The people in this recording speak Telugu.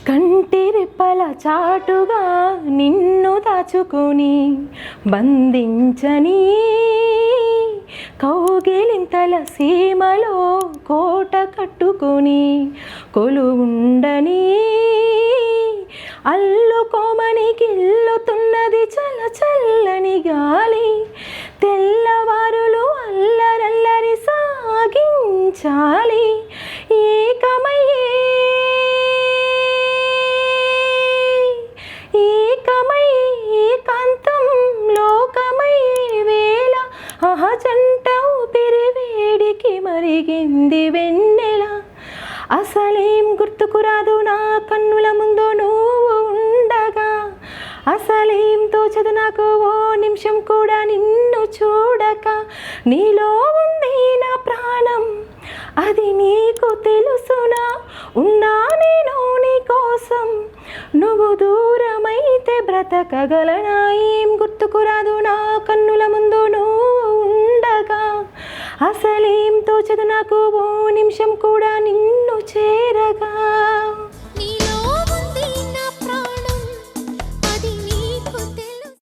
కంటి రెప్పల చాటుగా నిన్ను దాచుకొని బంధించని కౌగిలింతల సీమలో కోట కట్టుకొని కొలువుండని అల్లుకోమని గిల్లుతున్నది చల్ల చల్లని గాలి తెల్లవారులు అల్లరల్లరి సాగించాలి ఏకమయ్యే ఏకాంతం లోకమై వేళ జంట ఊపిరి వేడికి మరిగింది వెన్నెల అసలేం గుర్తుకు రాదు నా కన్నుల ముందు నువ్వు ఉండగా అసలేం తోచదు నాకు ఓ నిమిషం కూడా నిన్ను చూడక నీలో ఉంది నా ప్రాణం అది నీకు తెలుసునా ఉన్నా నేను నీ కోసం నువ్వు దూరమైతే బ్రతకగలనా ఏం గుర్తుకు రాదు నా కన్నుల ముందు నువ్వు ఉండగా అసలేం తోచదు నాకు ఓ నిమిషం కూడా నిన్ను చేరగా